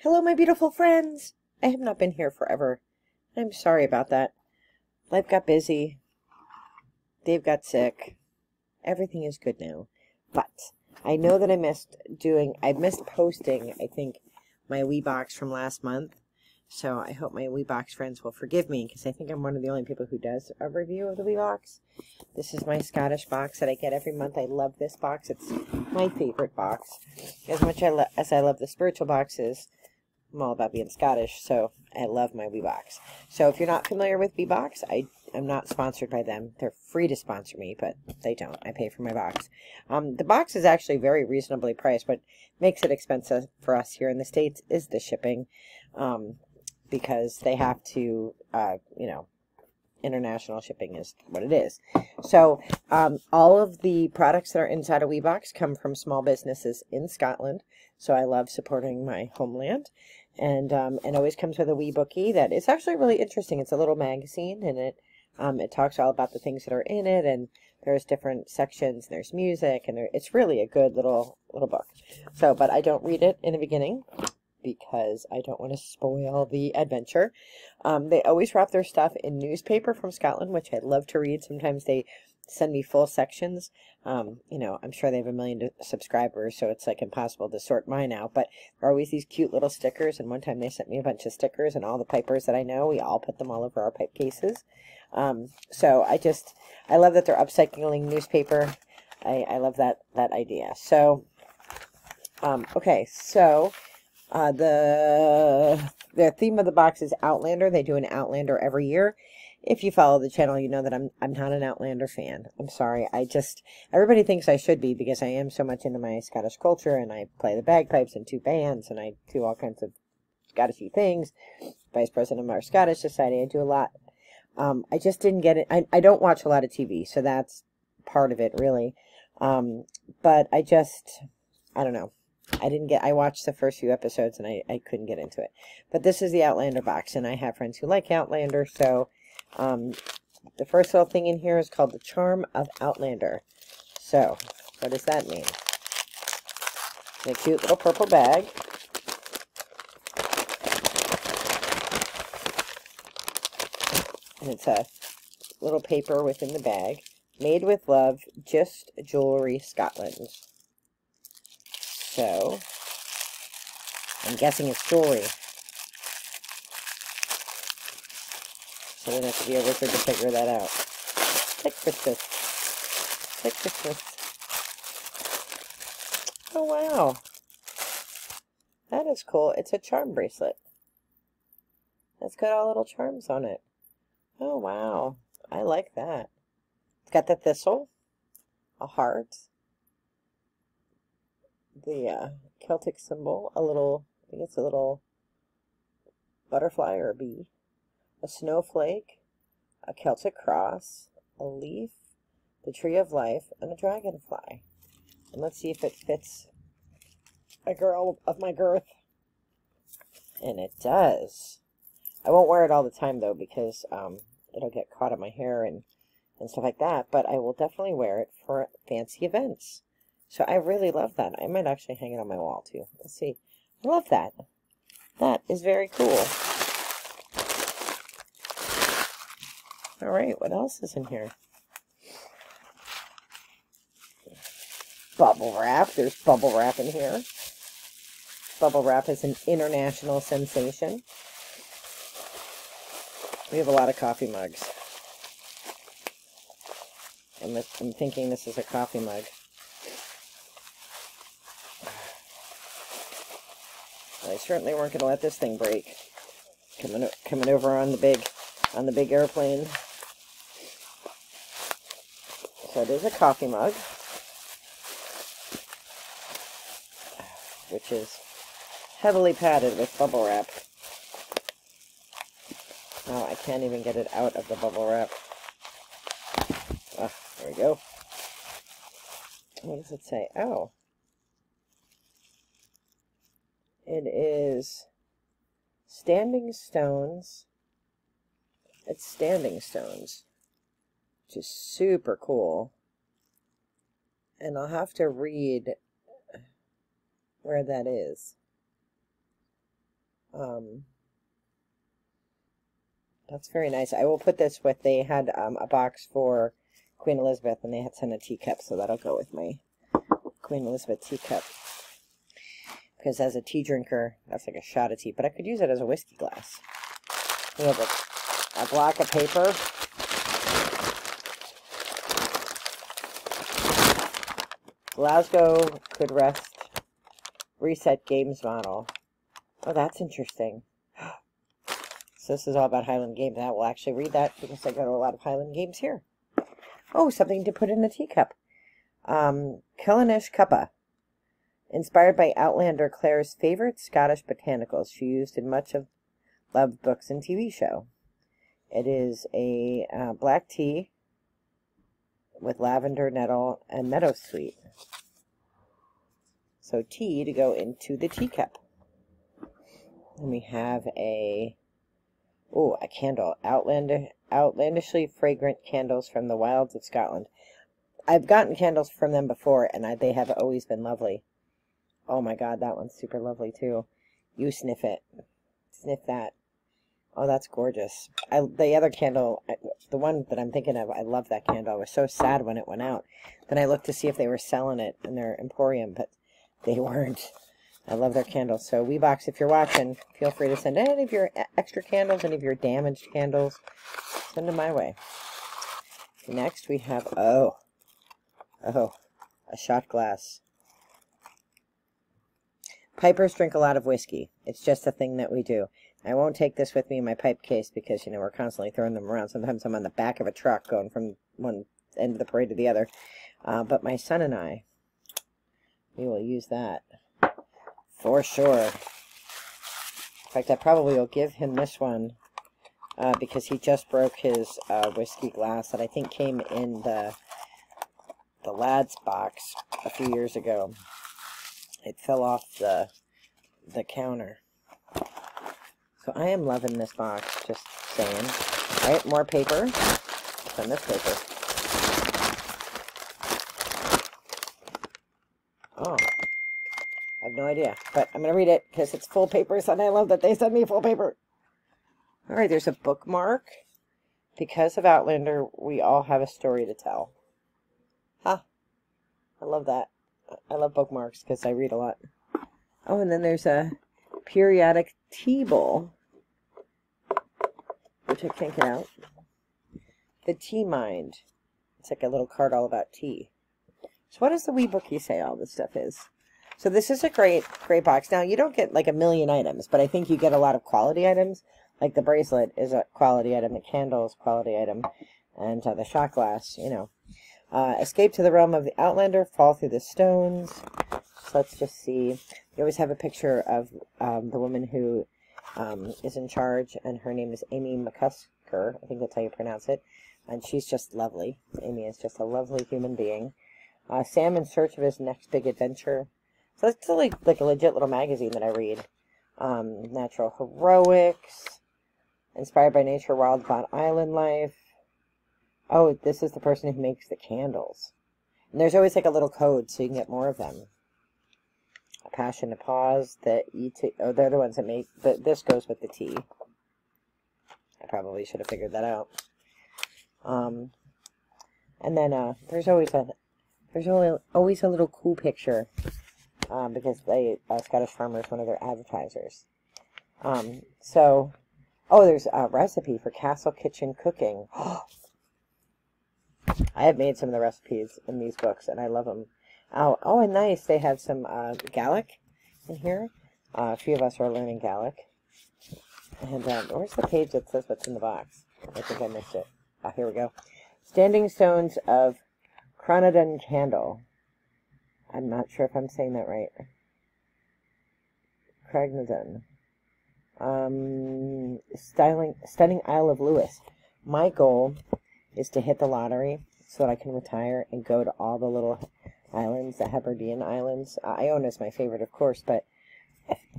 Hello, my beautiful friends. I have not been here forever. I'm sorry about that. Life got busy. Dave got sick. Everything is good now. But I know that I missed posting, I think, my WeeBox from last month. So I hope my WeeBox friends will forgive me, because I think I'm one of the only people who does a review of the WeeBox. This is my Scottish box that I get every month. I love this box. It's my favorite box. As much as I love the spiritual boxes, I'm all about being Scottish, so I love my WeeBox. So if you're not familiar with WeeBox, I'm not sponsored by them. They're free to sponsor me, but they don't. I pay for my box. The box is actually very reasonably priced. What makes it expensive for us here in the States is the shipping, because they have to, international shipping is what it is. So all of the products that are inside a WeeBox come from small businesses in Scotland. So I love supporting my homeland. And always comes with a wee bookie that is actually really interesting. It's a little magazine, and it talks all about the things that are in it, and there's different sections, and there's music, and it's really a good little book. So, but I don't read it in the beginning, because I don't want to spoil the adventure. They always wrap their stuff in newspaper from Scotland, which I love to read. Sometimes they send me full sections. I'm sure they have 1 million subscribers, so it's like impossible to sort mine out, but there are always these cute little stickers, and one time they sent me a bunch of stickers, and all the pipers that I know, we all put them all over our pipe cases. So I love that they're upcycling newspaper. I love that idea. So, okay, so the theme of the box is Outlander. They do an Outlander every year. If you follow the channel, you know that I'm not an Outlander fan. I'm sorry. Everybody thinks I should be, because I am so much into my Scottish culture, and I play the bagpipes in 2 bands, and I do all kinds of Scottishy things. Vice president of our Scottish Society. I do a lot. I just didn't get it. I don't watch a lot of TV, so that's part of it, really. But I don't know. I watched the first few episodes, and I couldn't get into it. But this is the Outlander box, and I have friends who like Outlander, so the first little thing in here is called the Charm of Outlander. So, what does that mean? In a cute little purple bag. And it's a little paper within the bag. Made with love, just jewelry, Scotland. So, I'm guessing it's jewelry. So I don't have to be a wizard to figure that out. Like Christmas. Like Christmas. Oh, wow. That is cool. It's a charm bracelet. It's got all little charms on it. Oh, wow. I like that. It's got the thistle, a heart, the Celtic symbol, I think it's a little butterfly or a bee, a snowflake, a Celtic cross, a leaf, the tree of life, and a dragonfly. And let's see if it fits a girl of my girth. And it does. I won't wear it all the time, though, because it'll get caught in my hair and stuff like that. But I will definitely wear it for fancy events. So I really love that. I might actually hang it on my wall, too. Let's see. I love that. That is very cool. All right, what else is in here? Bubble wrap. There's bubble wrap in here. Bubble wrap is an international sensation. We have a lot of coffee mugs. I'm thinking this is a coffee mug. I certainly weren't going to let this thing break. Coming over on the big airplane. So it is a coffee mug, which is heavily padded with bubble wrap. Oh, I can't even get it out of the bubble wrap. Ah, there we go. What does it say? Oh. It is Standing Stones. It's Standing Stones, which is super cool. And I'll have to read where that is. That's very nice. I will put this with, they had a box for Queen Elizabeth, and they had sent a teacup, so that'll go with my Queen Elizabeth teacup. Because as a tea drinker, that's like a shot of tea, but I could use it as a whiskey glass. We have a block of paper. Glasgow Could Rest Reset Games Model. Oh, that's interesting. So this is all about Highland Games. I will actually read that because I go to a lot of Highland Games here. Oh, something to put in a teacup. Killinish Cuppa. Inspired by Outlander, Claire's favorite Scottish botanicals she used in much of loved books and TV show. It is a black tea with lavender, nettle, and meadowsweet. So tea to go into the teacup. And we have a candle. Outlandishly fragrant candles from the wilds of Scotland. I've gotten candles from them before, and they have always been lovely. Oh my god, that one's super lovely too. You sniff it. Sniff that. Oh, that's gorgeous. The other candle, the one that I'm thinking of, I love that candle. I was so sad when it went out. Then I looked to see if they were selling it in their emporium, but they weren't. I love their candles. So WeeBox, if you're watching, feel free to send any of your extra candles, any of your damaged candles. Send them my way. Next we have, a shot glass. Pipers drink a lot of whiskey. It's just a thing that we do. I won't take this with me in my pipe case because, we're constantly throwing them around. Sometimes I'm on the back of a truck going from one end of the parade to the other. But my son and I, we will use that for sure. In fact, I probably will give him this one because he just broke his whiskey glass that I think came in the lad's box a few years ago. It fell off the counter. So I am loving this box, just saying. All right, more paper. What's on this paper? Oh, I have no idea, but I'm going to read it because it's full papers, and I love that they send me full paper. All right, there's a bookmark. Because of Outlander, we all have a story to tell. Huh. I love that. I love bookmarks because I read a lot. Oh, and then there's a periodic tea bowl, which I can't get out. The Tea Mind. It's like a little card all about tea. So what does the wee bookie say all this stuff is? So this is a great box. Now, you don't get like a million items, but I think you get a lot of quality items. Like the bracelet is a quality item, the candle is a quality item, and the shot glass, escape to the realm of the Outlander, fall through the stones. So let's just see. You always have a picture of the woman who is in charge, and her name is Amy McCusker. I think that's how you pronounce it. And she's just lovely. Amy is just a lovely human being. Sam in search of his next big adventure. So it's like a legit little magazine that I read. Natural heroics. Inspired by nature, wild on island life. Oh, this is the person who makes the candles. And there's always like a little code so you can get more of them. A passion to pause. They're the ones that make, but this goes with the tea. I probably should have figured that out. And then there's always a little cool picture because Scottish Farmers, one of their advertisers. There's a recipe for Castle Kitchen cooking. I have made some of the recipes in these books, and I love them. Oh, and nice. They have some Gaelic in here. A few of us are learning Gaelic. And where's the page that says what's in the box? I think I missed it. Here we go. Standing Stones of Cronadon Candle. I'm not sure if I'm saying that right. Cragnadon. Stunning Isle of Lewis. My goal is to hit the lottery so that I can retire and go to all the little islands, the Hebridean Islands. Iona is my favorite, of course, but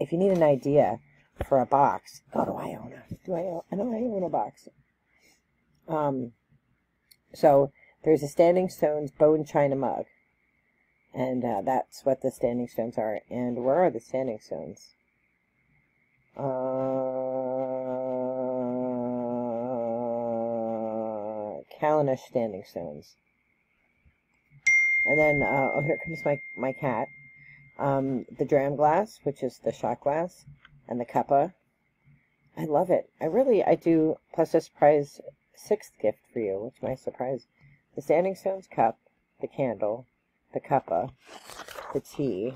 if you need an idea for a box, go to Iona. I know I own a box. So there's a Standing Stones bone china mug, and that's what the Standing Stones are. And where are the Standing Stones? Callanish standing stones. And then, oh, here comes my cat. The dram glass, which is the shot glass, and the cuppa. I love it. I do. Plus a surprise 6th gift for you, which might surprise. The standing stones cup, the candle, the cuppa, the tea.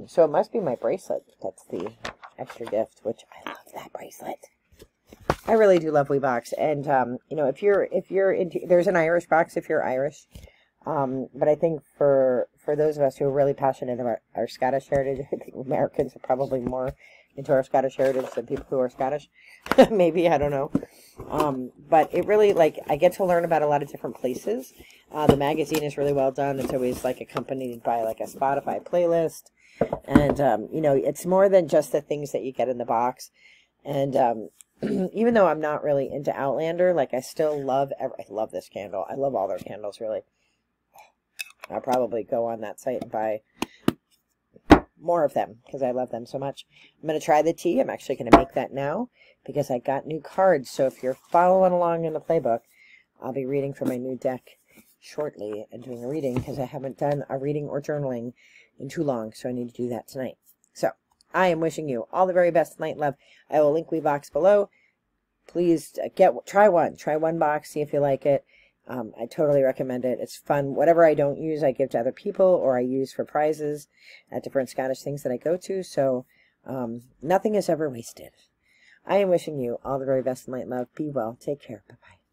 So it must be my bracelet. That's the extra gift, which I love that bracelet. I really do love WeeBox. And, you know, if you're into, there's an Irish box if you're Irish. But I think for those of us who are really passionate about our Scottish heritage, I think Americans are probably more into our Scottish heritage than people who are Scottish. Maybe, I don't know. But it really, like, I get to learn about a lot of different places. The magazine is really well done. It's always, like, accompanied by, like, a Spotify playlist. And, you know, it's more than just the things that you get in the box. And, even though I'm not really into Outlander, like, I still love, I love this candle. I love all their candles, really. I'll probably go on that site and buy more of them because I love them so much. I'm going to try the tea. I'm actually going to make that now because I got new cards. So if you're following along in the playbook, I'll be reading from my new deck shortly and doing a reading because I haven't done a reading or journaling in too long. So I need to do that tonight. So I am wishing you all the very best light and love. I will link WeeBox below. Please try one box, see if you like it. I totally recommend it. It's fun. Whatever I don't use, I give to other people or I use for prizes at different Scottish things that I go to. So nothing is ever wasted. I am wishing you all the very best in light and love. Be well. Take care. Bye-bye.